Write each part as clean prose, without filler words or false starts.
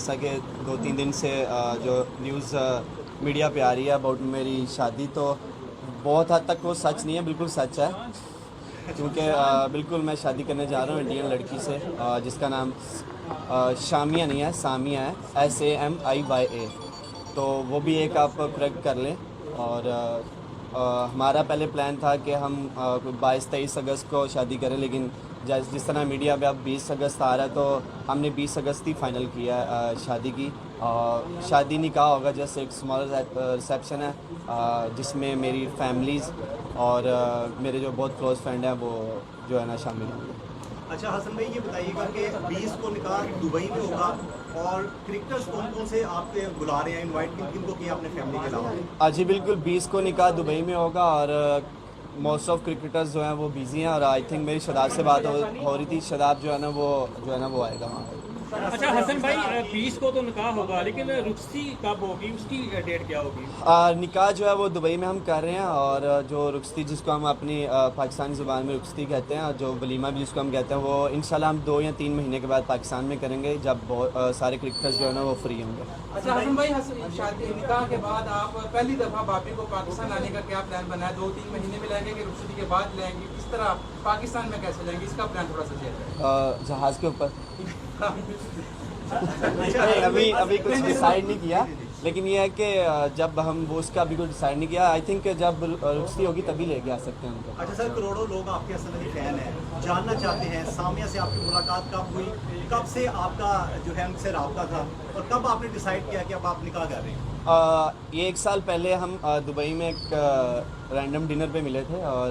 जैसा कि 2-3 दिन से जो न्यूज़ मीडिया पे आ रही है अबाउट मेरी शादी, तो बहुत हद तक वो सच नहीं है, बिल्कुल सच है। क्योंकि बिल्कुल मैं शादी करने जा रहा हूँ इंडियन लड़की से, जिसका नाम शामिया नहीं है, सामिया है, SAMIYA। तो वो भी एक आप करेक्ट कर लें। और हमारा पहले प्लान था कि हम 22-23 अगस्त को शादी करें, लेकिन जिस तरह मीडिया पे अब 20 अगस्त आ रहा है, तो हमने 20 अगस्त ही फाइनल किया शादी की। शादी निकाह होगा, जस्ट एक स्मॉल रिसेप्शन है, जिसमें मेरी फैमिलीज़ और मेरे जो बहुत क्लोज़ फ्रेंड हैं वो जो है ना शामिल होंगे। अच्छा हसन भाई, ये बताइएगा कि 20 को निकाह दुबई में होगा, और क्रिकेटर्स कौन कौन से आपके बुला रहे हैं, इनवाइट किन किन को किया अपने फैमिली के अलावा? जी बिल्कुल, 20 को निकाह दुबई में होगा, और मोस्ट ऑफ क्रिकेटर्स जो हैं वो बिज़ी हैं, और आई थिंक मेरी शदाब से बात हो रही थी, शदाब जो है ना वो आएगा वहाँ पे। अच्छा हसन भाई, 20 को तो निकाह होगा, लेकिन रुखसती कब होगी, उसकी डेट क्या होगी? निकाह जो है वो दुबई में हम कर रहे हैं, और जो रुखसती जिसको हम अपनी पाकिस्तानी ज़ुबान में रुखसती कहते हैं, और जो वलीमा भी जिसको हम कहते हैं, वो इंशाल्लाह हम 2 या 3 महीने के बाद पाकिस्तान में करेंगे, जब सारे क्रिकेटर्स जो है ना वो फ्री होंगे। अच्छा हसन भाई, शादी निकाह के बाद आप पहली दफ़ा भाभी को पाकिस्तान लाने का क्या प्लान बना है? 2-3 महीने में लाएंगे कि रुखसती के बाद लाएंगे? किस तरह पाकिस्तान में कैसे लाएंगे, इसका प्लान थोड़ा सा शेयर करें। जहाज़ के ऊपर अभी कुछ डिसाइड नहीं किया, लेकिन ये है कि जब हम वो उसका अभी कुछ डिसाइड नहीं किया। आई थिंक जब रुखसती होगी तभी लेके आ सकते हैं उनको। अच्छा सर, करोड़ों लोग आपके हसन अली फैन हैं, जानना चाहते हैं सामिया से आपकी मुलाकात कब हुई, कब से आपका जो है उनसे रब्ता था, और कब आपने डिसाइड किया कि अब आप निकाह कर रहे हैं? ये 1 साल पहले हम दुबई में एक रैंडम डिनर पे मिले थे, और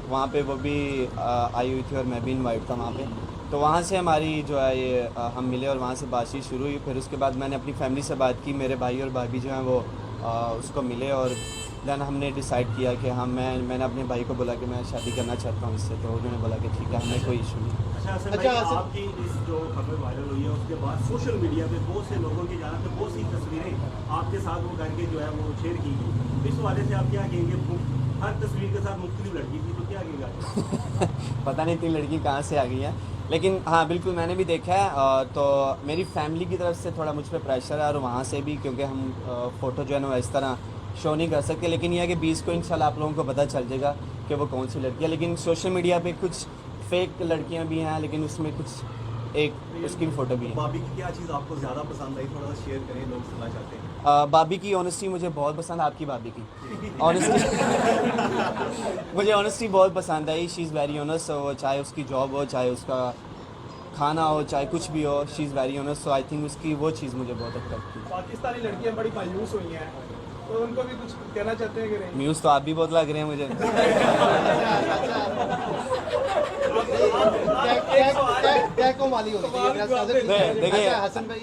वहाँ पे वो भी आई हुई थी, और मैं भी इनवाइट था वहाँ पे। तो वहाँ से हमारी जो है ये हम मिले, और वहाँ से बातचीत शुरू हुई। फिर उसके बाद मैंने अपनी फैमिली से बात की, मेरे भाई और भाभी जो हैं वो उसको मिले, और दैन हमने डिसाइड किया कि मैंने अपने भाई को बोला कि मैं शादी करना चाहता हूँ इससे, तो उन्होंने बोला कि ठीक है, हमें कोई इशू नहीं। अच्छा हसन भाई, आपकी इस जो खबर वायरल हुई है उसके बाद सोशल मीडिया पे बहुत से लोगों की जानब से बहुत सी तस्वीरें आपके साथ वो करके जो है वो शेयर की गई, इस वाले से आप क्या कहेंगे? हर तस्वीर के साथ मुख्तलिफ लड़की थी, तो क्या कहेंगे? पता नहीं 3 लड़की कहाँ से आ गई हैं, लेकिन हाँ बिल्कुल मैंने भी देखा है। तो मेरी फैमिली की तरफ से थोड़ा मुझ पर प्रेशर है, और वहाँ से भी, क्योंकि हम फ़ोटो जो है ना इस तरह शो नहीं कर सकते। लेकिन यह है कि 20 को इंशाल्लाह आप लोगों को पता चल जाएगा कि वो कौन सी लड़की है। लेकिन सोशल मीडिया पे कुछ फेक लड़कियाँ भी हैं, लेकिन उसमें कुछ एक उसकी भी फ़ोटो भी है। भाभी की क्या चीज़ आपको ज़्यादा पसंद आई, थोड़ा सा शेयर करें, लोग सुनना चाहते हैं। भाभी की ऑनेस्टी मुझे बहुत पसंद, आपकी भाभी की ऑनेस्टी मुझे ऑनेस्टी बहुत पसंद आई। शी इज़ वेरी ऑनेस्ट, वो चाहे उसकी जॉब हो, चाहे उसका खाना हो, चाहे कुछ भी हो, she is very honest. So I think उसकी वो चीज़ मुझे बहुत अट्रैक्ट की। पाकिस्तानी लड़कियां बड़ी मायूस हुई हैं, तो उनको भी कुछ कहना चाहते हैं कि नहीं? म्यूज़ तो आप भी बहुत लग रहे हैं मुझे। देखिए हसन भाई,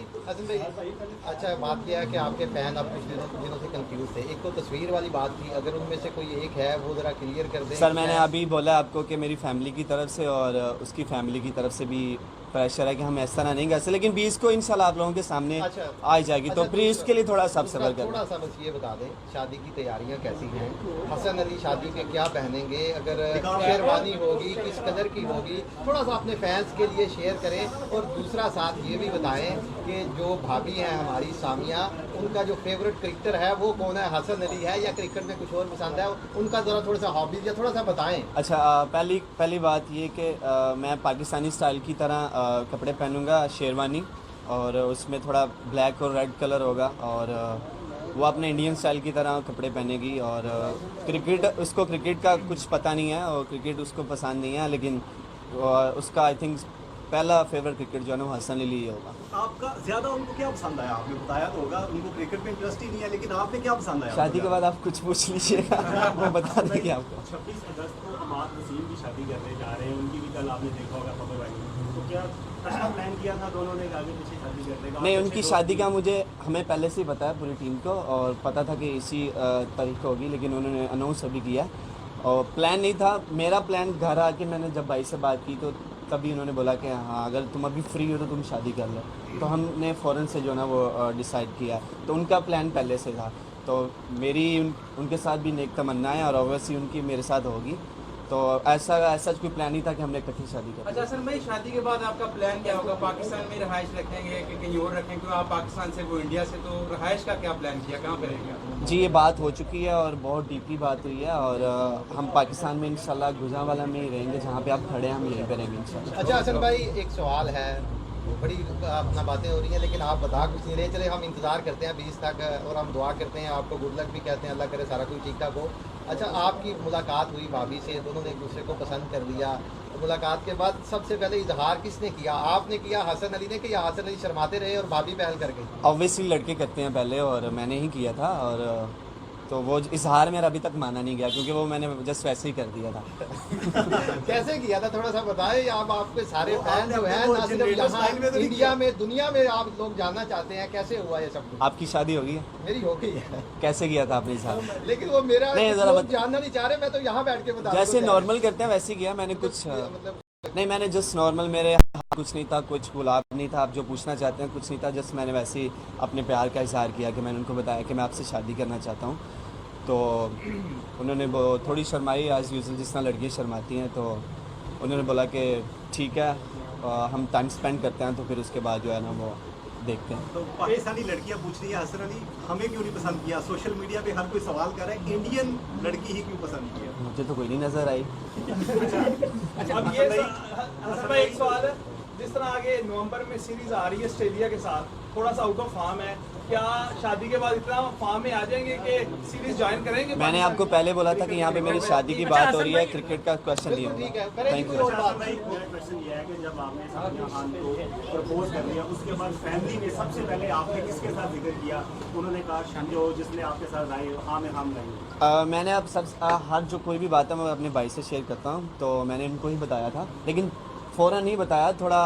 अच्छा बात किया है कि आपके फैन आप कुछ दिनों से कंफ्यूज थे। एक तो तस्वीर वाली बात थी, अगर उनमें से कोई एक है वो ज़रा क्लियर कर दें। सर मैंने अभी बोला आपको कि मेरी फैमिली की तरफ से और उसकी फैमिली की तरफ से भी प्रेशर है कि हम ऐसा नहीं कर सकते, लेकिन 20 को इंशाल्लाह आप लोगों के सामने आ जाएगी। तो प्लीज़ उसके लिए थोड़ा सा सब्र करें। थोड़ा सा बस ये बता दें, शादी की तैयारियां कैसी हैं? हसन अली शादी में क्या पहनेंगे? अगर शेरवानी होगी किस कलर की होगी? थोड़ा सा अपने फैंस के लिए शेयर करें। और दूसरा साथ ये भी बताएं कि जो भाभी हैं हमारी सामिया, उनका जो फेवरेट क्रिकेटर है वो कौन है? हसन अली है या क्रिकेट में कुछ और पसंद है? उनका ज़रा थोड़ा सा हॉबीज या थोड़ा सा बताएं। अच्छा, पहली बात ये कि मैं पाकिस्तानी स्टाइल की तरह कपड़े पहनूंगा, शेरवानी, और उसमें थोड़ा ब्लैक और रेड कलर होगा, और वो अपने इंडियन स्टाइल की तरह कपड़े पहनेगी। और उसको क्रिकेट का कुछ पता नहीं है, और क्रिकेट उसको पसंद नहीं है, लेकिन उसका आई थिंक पहला फेवरेट क्रिकेट जो है ना वो हसन अली होगा। आपका ज़्यादा उनको क्या पसंद आया? आपने बताया तो होगा उनको क्रिकेट में इंटरेस्ट ही नहीं है, लेकिन आपने क्या पसंद आया? शादी के बाद आप कुछ पूछ लीजिएगा, वो बता देंगे आपको। 26 अगस्त को अमाद नसीम की शादी करने जा रहे हैं, उनकी भी कल आपने देखा होगा खबर वाली, तो क्या अच्छा प्लान किया था दोनों ने आगे पीछे शादी करने का? नहीं, उनकी शादी का हमें पहले से ही पता है पूरी टीम को, और पता था कि इसी तारीख को होगी, लेकिन उन्होंने अनाउंस अभी किया, और प्लान नहीं था। मेरा प्लान घर आके मैंने जब भाई से बात की तो तभी उन्होंने बोला कि हाँ अगर तुम अभी फ्री हो तो तुम शादी कर लो, तो हमने फ़ौरन से जो है ना वो डिसाइड किया। तो उनका प्लान पहले से था, तो मेरी उनके साथ भी नेक तमन्ना है, और ऑब्वियसली उनकी मेरे साथ होगी। तो ऐसा कोई प्लान नहीं था कि हमने इकट्ठी शादी कर। अच्छा सर, भाई शादी के बाद आपका प्लान क्या होगा? पाकिस्तान में रहाइश रखेंगे कि कहीं और रखेंगे? क्योंकि आप पाकिस्तान से, वो इंडिया से, तो रहाइश का क्या प्लान किया, कहाँ करेंगे आप? जी, ये बात हो चुकी है और बहुत डीपली बात हुई है, और हम पाकिस्तान में इंशाल्लाह गुजरांवाला में ही रहेंगे, जहाँ पे आप खड़े हैं हम यहीं करेंगे इंशाल्लाह। अच्छा हसन भाई, एक सवाल है, बड़ी अपना बातें हो रही हैं लेकिन आप बता कुछ नहीं रहे। चले हम इंतज़ार करते हैं 20 तक और हम दुआ करते हैं, आपको गुड लक भी कहते हैं, अल्लाह करे सारा कुछ ठीक ठाक हो। अच्छा, आपकी मुलाकात हुई भाभी से, दोनों ने एक दूसरे को पसंद कर लिया, तो मुलाकात के बाद सबसे पहले इजहार किसने किया, आपने किया, हसन अली ने, कि या हसन अली शर्माते रहे और भाभी पहल कर गई? ऑब्वियसली लड़के करते हैं पहले, और मैंने ही किया था, और तो वो इजहार मेरा अभी तक माना नहीं गया, क्योंकि वो मैंने जस्ट वैसे ही कर दिया था। कैसे किया था थोड़ा सा बताएं। आप आपके सारे फैन जो हैं ना सिर्फ जनरेटर यहाँ स्टाइल में तो नहीं इंडिया में, दुनिया में आप लोग जानना चाहते हैं कैसे हुआ ये सब कुछ। आपकी शादी होगी है? मेरी हो गई है, कैसे किया था आपने इजहार? लेकिन वो मेरा नहीं, कुछ जरा लोग जानना नहीं चाह रहे, मैं तो यहाँ बैठ के बता जैसे नॉर्मल करते हैं वैसे ही किया मैंने। कुछ मतलब नहीं, मैंने जस्ट नॉर्मल, मेरे कुछ नहीं था, कुछ गुलाब नहीं था, आप जो पूछना चाहते हैं कुछ नहीं था, जस्ट मैंने वैसे ही अपने प्यार का इजहार किया कि मैंने उनको बताया कि मैं आपसे शादी करना चाहता हूँ। तो उन्होंने वो थोड़ी शर्माई, एज़ यूजुअल जिस तरह लड़कियाँ शर्माती हैं, तो उन्होंने बोला कि ठीक है हम टाइम स्पेंड करते हैं, तो फिर उसके बाद जो है ना वो देखते हैं। तो पाकिस्तानी लड़कियां पूछ रही है हसन अली हमें क्यों नहीं पसंद किया? सोशल मीडिया पे हर कोई सवाल कर रहा है इंडियन लड़की ही क्यों पसंद किया? मुझे तो कोई नहीं नज़र आई। अब ये हसन भाई, एक सवाल है, जिस तरह आगे नवंबर में सीरीज आ रही है ऑस्ट्रेलिया के साथ, थोड़ा सा आउट ऑफ फॉर्म है, क्या शादी के बाद इतना फॉर्म में आ जाएंगे कि सीरीज ज्वाइन करेंगे? मैंने आपको पहले बोला था कि यहाँ पे मेरी शादी की बात हो रही है, क्रिकेट का क्वेश्चन नहीं बिल्कुल ठीक है, होगा। करें थैंक कोई यू। और बात। भाई मेरा क्वेश्चन ये है कि जब आपने सानिया खान को प्रपोज कर दिया उसके बाद फैमिली ने सबसे पहले आपने किसके साथ जिक्र किया? उन्होंने कहा जो जिसने आपके साथ राय हाँ में हम नहीं। मैंने अब सब हर जो कोई भी बात है मैं अपने भाई से शेयर करता हूँ, तो मैंने उनको ही बताया था, लेकिन फ़ौरन नहीं बताया, थोड़ा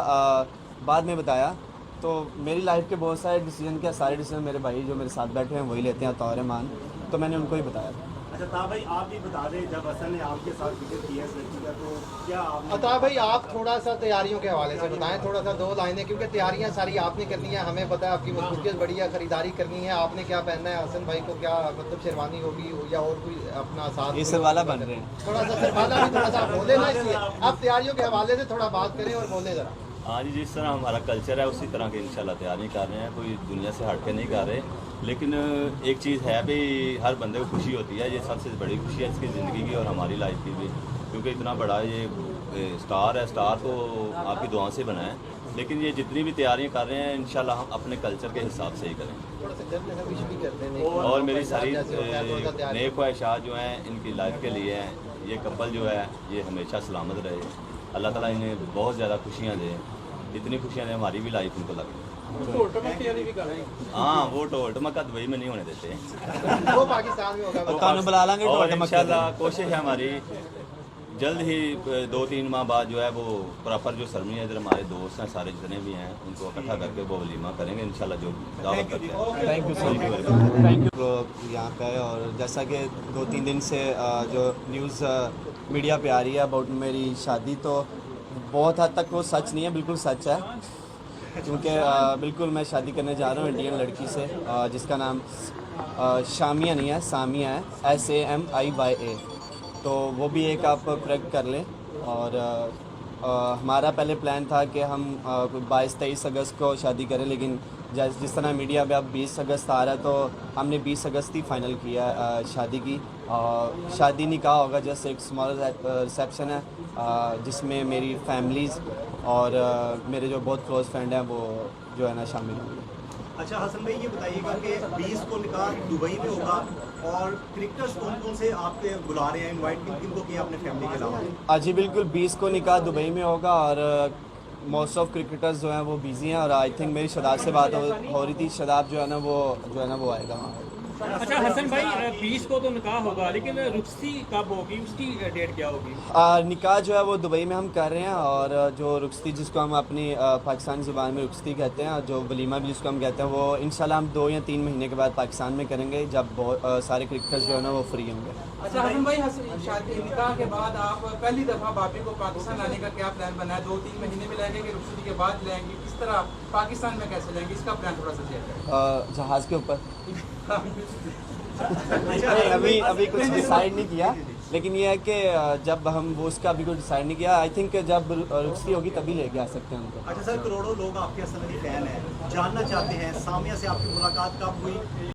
बाद में बताया। तो मेरी लाइफ के बहुत सारे डिसीजन के सारे डिसीजन मेरे भाई जो मेरे साथ बैठे हैं वही लेते हैं तौर मान, तो मैंने उनको ही बताया था। अच्छा ता भाई, आप भी बता दें जब हसन ने आपके साथ जिक्र किया इस लड़की का, तो क्या आपने अता भाई आप थोड़ा सा तैयारियों के हवाले से बताएं, थोड़ा सा 2 लाइनें, क्योंकि तैयारियां सारी आपने करनी है, हमें पता है आपकी मसरूफियत बड़ी है, खरीदारी करनी है, आपने क्या पहनना है, हसन भाई को क्या मतलब शेरवानी होगी या और कोई अपना साथ? ये सरवाला बन रहे हैं। थोड़ा सा सरवाला भी थोड़ा सा बोले ना, इसलिए आप तैयारियों के हवाले से थोड़ा बात करें और बोले ज़रा। हाँ जी, जिस तरह हमारा कल्चर है उसी तरह की इंशाल्लाह तैयारी कर रहे हैं, कोई दुनिया से हट के नहीं कर रहे। लेकिन एक चीज़ है भी, हर बंदे को खुशी होती है, ये सबसे बड़ी खुशी है इसकी ज़िंदगी की और हमारी लाइफ की भी, क्योंकि इतना बड़ा ये स्टार है, स्टार तो आपकी दुआओं से बना है। लेकिन ये जितनी भी तैयारियां कर रहे हैं इंशाल्लाह हम अपने कल्चर के हिसाब से ही करें। थोड़ा सा जब में विश भी करते हैं और मेरी सारी थोड़ा सा नेक ख्वाहिशात जो हैं इनकी लाइफ के लिए हैं, ये कपल जो है ये हमेशा सलामत रहे, अल्लाह ताला इन्हें बहुत ज़्यादा खुशियाँ दे, इतनी खुशियाँ दें हमारी भी लाइफ इनको लगे। हाँ, वो टोल टमका दुबई में नहीं होने देते, वो पाकिस्तान में होगा। तो बुला लेंगे और टोल टमक के। इंशाल्लाह कोशिश है हमारी जल्द ही 2-3 माह बाद जो है वो प्रॉपर जो सरमनी है, इधर हमारे दोस्त हैं सारे जितने भी हैं उनको इकट्ठा करके वो वलीमा करेंगे इंशाल्लाह, जो दावत करते हैं। Thank you sir, thank you. तो यहाँ पे और जैसा कि 2-3 दिन से जो न्यूज़ मीडिया पे आ रही है अबाउट मेरी शादी, तो बहुत हद तक वो सच नहीं है, बिल्कुल सच है, क्योंकि बिल्कुल मैं शादी करने जा रहा हूँ इंडियन लड़की से, जिसका नाम शामिया नहीं है, सामिया है, SAMIYA। तो वो भी एक आप करेक्ट कर लें। और हमारा पहले प्लान था कि हम 22-23 अगस्त को शादी करें, लेकिन जिस तरह मीडिया पे अब 20 अगस्त आ रहा है, तो हमने 20 अगस्त ही फाइनल किया शादी की। शादी निकाह होगा, जस्ट एक स्मॉल रिसेप्शन है जिसमें मेरी फैमिलीज़ और मेरे जो बहुत क्लोज़ फ्रेंड हैं वो जो है ना शामिल होंगे। अच्छा हसन भाई, ये बताइएगा कि 20 को निकाह दुबई में होगा और क्रिकेटर्स कौन कौन से आपके बुला रहे हैं, इनवाइट किन को किया अपने फैमिली के अलावा? जी बिल्कुल, 20 को निकाह दुबई में होगा और मोस्ट ऑफ क्रिकेटर्स जो हैं वो बिज़ी हैं, और आई थिंक मेरी शदाब से बात हो रही थी, शदाब जो है ना वो आएगा वहाँ। अच्छा हसन भाई, 20 को तो निकाह होगा, लेकिन रुखसती कब होगी, उसकी डेट क्या होगी? निकाह जो है वो दुबई में हम कर रहे हैं, और जो रुखसती जिसको हम अपनी पाकिस्तानी ज़ुबान में रुखसती कहते हैं, जो वलीमा भी जिसको हम कहते हैं, वो इंशाल्लाह हम 2 या 3 महीने के बाद पाकिस्तान में करेंगे, जब बहुत सारे क्रिकेटर्स जो है ना वो फ्री होंगे। अच्छा हसन भाई, शादी निकाह के बाद आप पहली दफ़ा भाभी को पाकिस्तान लाने का क्या प्लान बना है? 2-3 महीने में लाएंगे कि रुखसती के बाद लाएंगे? किस तरह पाकिस्तान में कैसे लाएंगे, इसका प्लान थोड़ा सा शेयर करें। जहाज़ के ऊपर अभी कुछ डिसाइड नहीं किया, लेकिन ये है कि जब हम वो उसका अभी कोई डिसाइड नहीं किया, आई थिंक जब रुखसती होगी तभी लेके आ सकते हैं उनको। अच्छा सर, करोड़ों लोग आपके असली फैन हैं, जानना चाहते हैं सामिया से आपकी मुलाकात कब हुई?